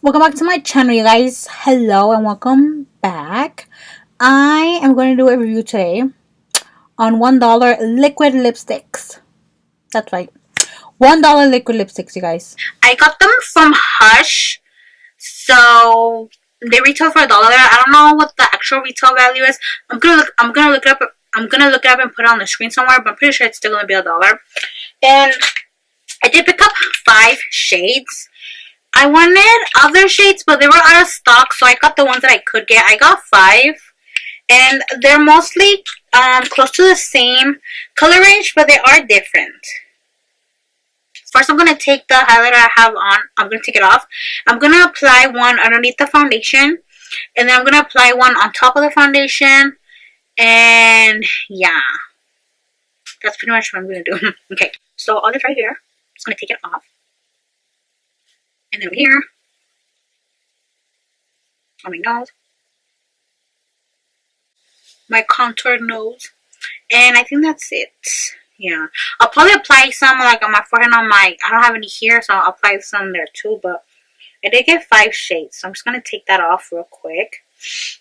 Welcome back to my channel, you guys. Hello and welcome back. I am going to do a review today on $1 liquid lipsticks. That's right, $1 liquid lipsticks, you guys. I got them from Hush, so they retail for $1. I don't know what the actual retail value is. I'm gonna look it up. I'm gonna look it up and put it on the screen somewhere, but I'm pretty sure it's still gonna be $1. And I did pick up 5 shades. I wanted other shades, but they were out of stock, so I got the ones that I could get. I got 5, and they're mostly close to the same color range, but they are different. First, I'm going to take the highlighter I have on. I'm going to take it off. I'm going to apply one underneath the foundation, and then I'm going to apply one on top of the foundation, and yeah. That's pretty much what I'm going to do. Okay, so all this right here, I'm just going to take it off. And over here, on my nose, my contoured nose, and I think that's it. Yeah, I'll probably apply some like on my forehead. I don't have any here, so I'll apply some there too. But I did get 5 shades, so I'm just gonna take that off real quick.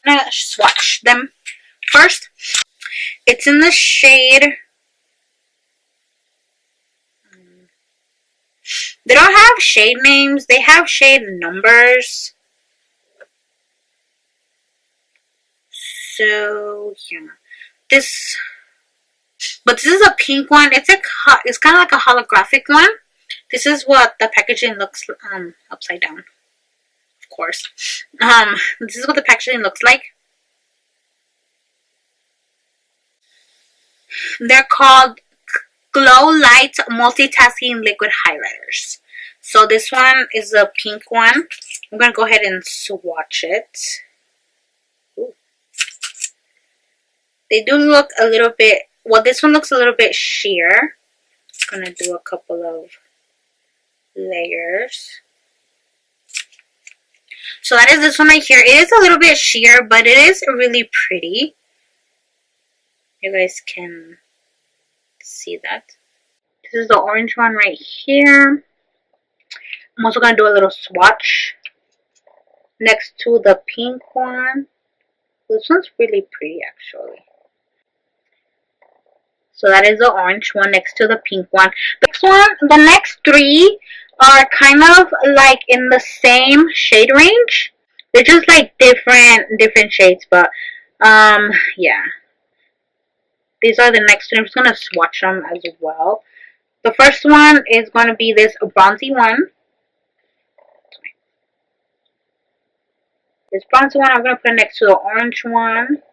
I'm gonna swatch them first. It's in the shade. They don't have shade names, they have shade numbers. So yeah, this is a pink one. It's kind of like a holographic one. This is what the packaging looks upside down, of course. This is what the packaging looks like. They're called Glow Light Multitasking Liquid Highlighters. So this one is a pink one. I'm going to go ahead and swatch it. Ooh. They do look a little bit, well, this one looks a little bit sheer. I'm going to do a couple of layers. So that is this one right here. It is a little bit sheer, but it is really pretty. You guys can see that. This is the orange one right here. I'm also going to do a little swatch next to the pink one. This one's really pretty actually. So that is the orange one next to the pink one. The next 3 are kind of like in the same shade range. They're just like different shades, but yeah. These are the next 2. I'm just going to swatch them as well. The first one is going to be this bronzy one. This bronzy one I'm going to put next to the orange one.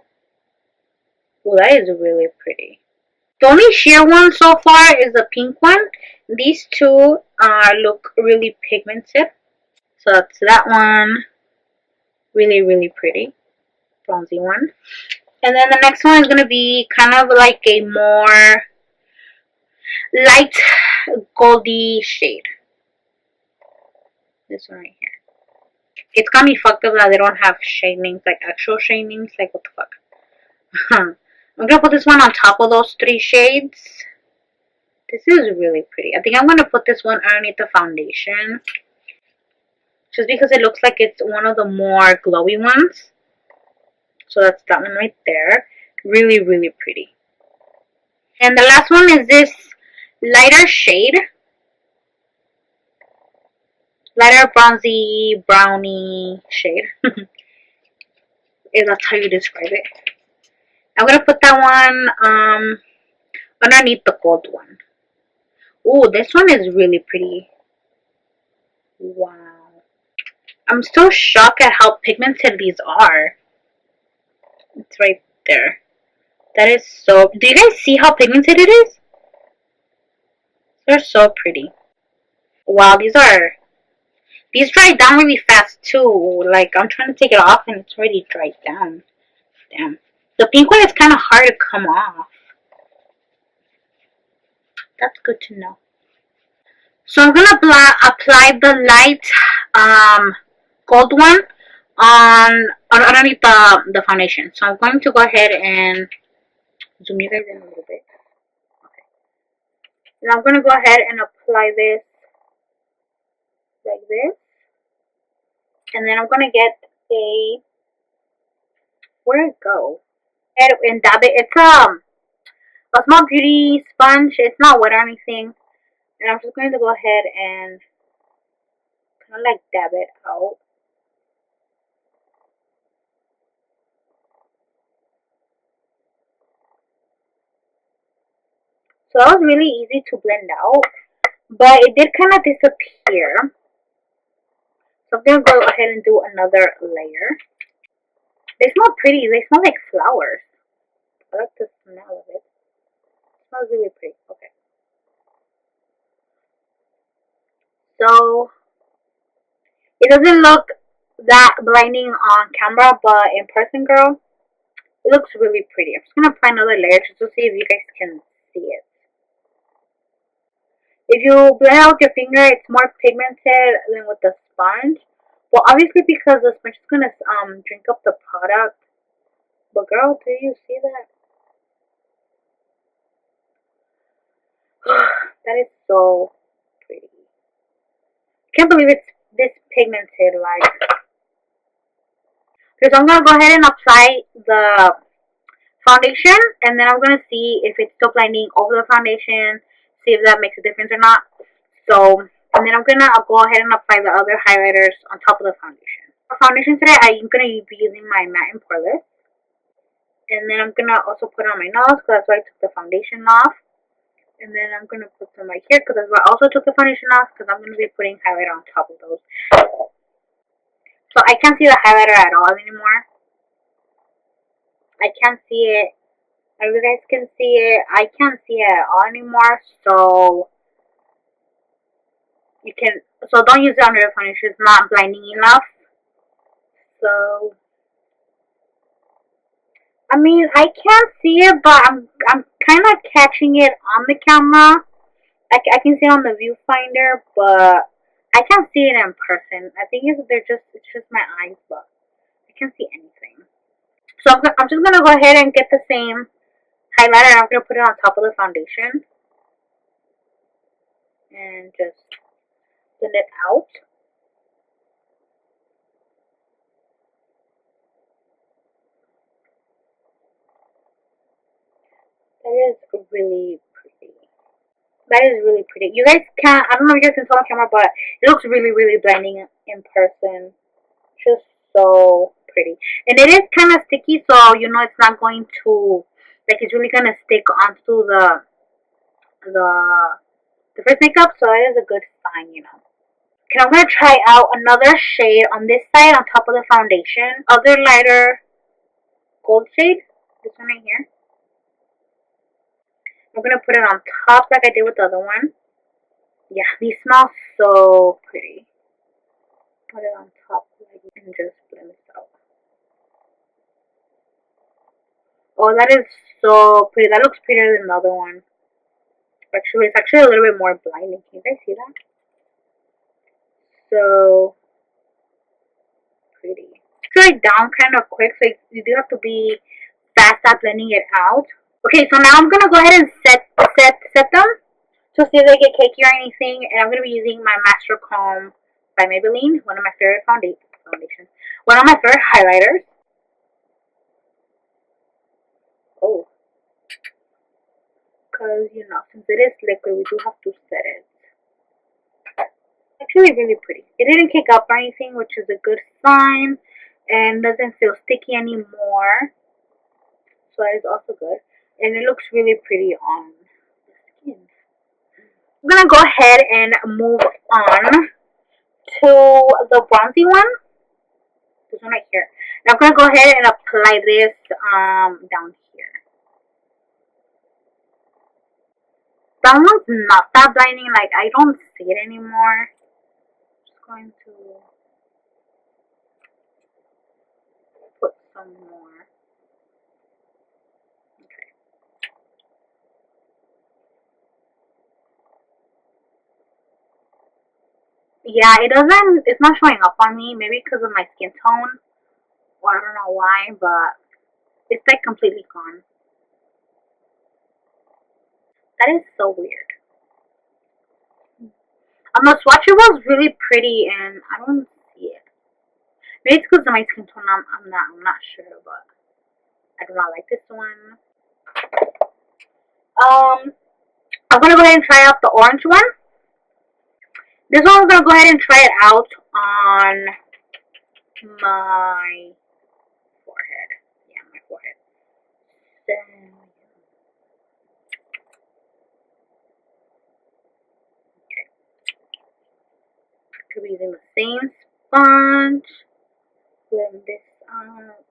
Oh, that is really pretty. The only sheer one so far is the pink one. These 2 look really pigmented. So that's that one. Really pretty. Bronzy one. And then the next one is going to be kind of like a more light goldy shade. This one right here. It's got me fucked up that they don't have shade names, like actual shade names. Like, what the fuck? I'm going to put this one on top of those 3 shades. This is really pretty. I think I'm going to put this one underneath the foundation. Just because it looks like it's one of the more glowy ones. So that's that one right there. Really pretty. And the last one is this lighter shade. Lighter bronzy brownie shade. If that's how you describe it. I'm going to put that one underneath the gold one. Oh, this one is really pretty. Wow. I'm still shocked at how pigmented these are. It's right there. That is so... Do you guys see how pigmented it is? They're so pretty. Wow, these dry down really fast too. Like, I'm trying to take it off and it's already dried down. Damn. The pink one is kind of hard to come off. That's good to know. So I'm going to apply the light gold one underneath the foundation. So I'm going to go ahead and zoom you guys in a little bit. Okay. And I'm going to go ahead and apply this like this. And then I'm gonna get a, where'd it go? And dab it. It's a small beauty sponge. It's not wet or anything. And I'm just going to go ahead and kind of like dab it out. So that was really easy to blend out, but it did kind of disappear. So I'm going to go ahead and do another layer. They smell pretty. They smell like flowers. I like the smell of it. It smells really pretty. Okay. So it doesn't look that blinding on camera, but in person, girl, it looks really pretty. I'm just going to apply another layer just to see if you guys can see it. If you blend out with your finger, it's more pigmented than with the sponge. Well, obviously because the sponge is going to drink up the product. But girl, do you see that? That is so pretty. Can't believe it's this pigmented, like. Okay, so I'm gonna go ahead and apply the foundation, and then I'm gonna see if it's still blending over the foundation, see if that makes a difference or not. So, and then I'll go ahead and apply the other highlighters on top of the foundation. For foundation today, I'm gonna be using my matte and poreless, and then I'm gonna also put it on my nose because that's why I took the foundation off. And then I'm going to put some right here because that's why I also took the foundation off because I'm going to be putting highlighter on top of those. So I can't see the highlighter at all anymore. I can't see it. If you guys can see it, I can't see it at all anymore. So don't use it under the foundation. It's not blinding enough. So I mean, I can't see it, but I'm kind of catching it on the camera. I can see it on the viewfinder, but I can't see it in person. I think it's just my eyes, but I can't see anything. So I'm just gonna go ahead and get the same highlighter. I'm gonna put it on top of the foundation and just blend it out. That is really pretty. That is really pretty. You guys can't. I don't know if you guys can tell on camera, but it looks really, really blinding in person. Just so pretty, and it is kind of sticky, so you know it's not going to, like, it's really gonna stick onto the first makeup, so it is a good sign, you know. Okay, I'm gonna try out another shade on this side on top of the foundation. Other lighter gold shade, this one right here. I'm gonna put it on top like I did with the other one. Yeah, these smell so pretty. Put it on top and just blend this out. Oh, that is so pretty. That looks prettier than the other one. Actually, it's actually a little bit more blinding. Can you guys see that? So pretty. Dry down kind of quick, so you do have to be fast at blending it out. Okay, so now I'm gonna go ahead and set them to see if they get cakey or anything. And I'm gonna be using my Master Comb by Maybelline, one of my favorite foundations, one of my favorite highlighters. Oh, because you know, since it is liquid, we do have to set it. Actually, really pretty. It didn't kick up or anything, which is a good sign, and doesn't feel sticky anymore. So that is also good, and it looks really pretty on the skin. I'm gonna go ahead and move on to the bronzy one. This one right here. And I'm gonna go ahead and apply this down here. That one's not that blinding. Like, I don't see it anymore. Just going to put some more. Okay. Yeah, it's not showing up on me. Maybe because of my skin tone. Or I don't know why, but it's like completely gone. That is so weird. The swatch was really pretty, and I don't see it. Maybe it's because of my skin tone. I'm not sure, but I do not like this one. I'm gonna go ahead and try out the orange one. This one I'm gonna go ahead and try it out on my forehead. Yeah, my forehead. Then, okay. Could be using the same sponge. Blend this out.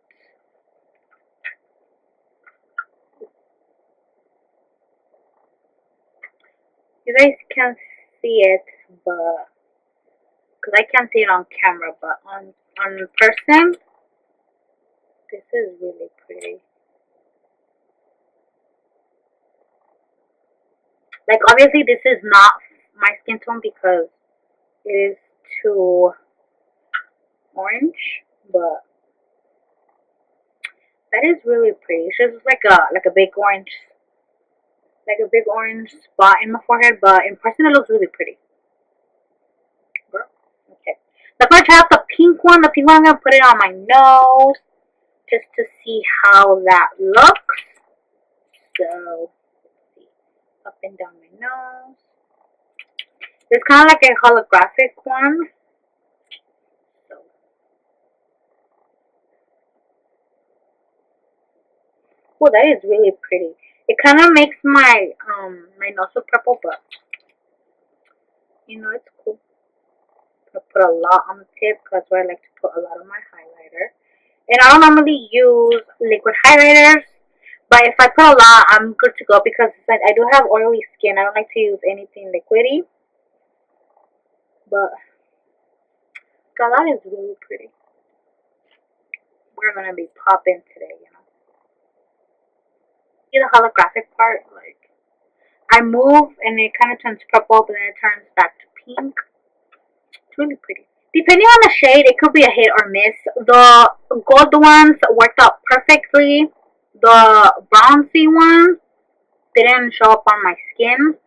You guys can't see it, but because I can't see it on camera, but on person, this is really pretty. Like, obviously this is not my skin tone because it is too orange, but that is really pretty. It's just like a big orange, spot in my forehead, but in person it looks really pretty. Okay, so I'm gonna try out the pink one. The pink one, I'm gonna put it on my nose just to see how that looks. So let's see, up and down my nose. It's kind of like a holographic one. So, oh, that is really pretty. It kind of makes my my nose look purple, but you know, it's cool. I put a lot on the tip because I like to put a lot on my highlighter. And I don't normally use liquid highlighters, but if I put a lot, I'm good to go because I do have oily skin. I don't like to use anything liquidy. But that is really pretty. We're gonna be popping today, you know. See the holographic part? Like, I move and it kind of turns purple, but then it turns back to pink. It's really pretty. Depending on the shade, it could be a hit or miss. The gold ones worked out perfectly. The bronzy one didn't show up on my skin.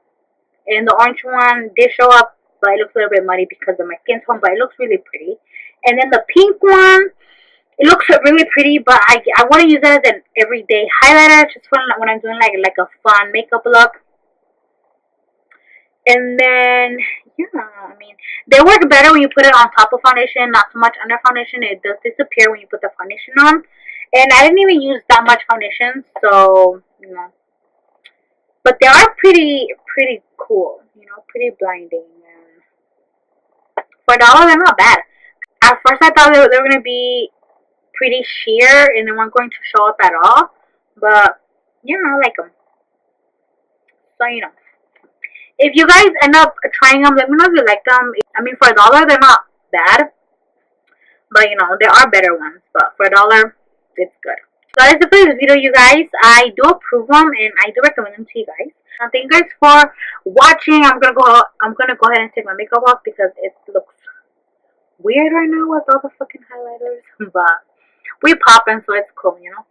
And the orange one did show up, but it looks a little bit muddy because of my skin tone, but it looks really pretty. And then the pink one, it looks really pretty, but I want to use it as an everyday highlighter, just for when I'm doing like a fun makeup look. And then, yeah, I mean, they work better when you put it on top of foundation, not so much under foundation. It does disappear when you put the foundation on. And I didn't even use that much foundation, so, you know. But they are pretty cool, you know, pretty blinding. And for $1, they're not bad. At first, I thought they were going to be pretty sheer and they weren't going to show up at all. But, you know, I like them. So, you know. If you guys end up trying them, let me know if you like them. I mean, for $1, they're not bad. But, you know, there are better ones. But for $1, it's good. So that is it for this video, you guys. I do approve them and I do recommend them to you guys. Thank you guys for watching. I'm gonna go ahead and take my makeup off because it looks weird right now with all the fucking highlighters. But we popping, so it's cool, you know.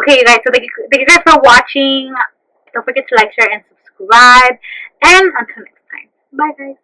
Okay, you guys. So thank you guys for watching. Don't forget to like, share, and subscribe. And until next time, bye, guys.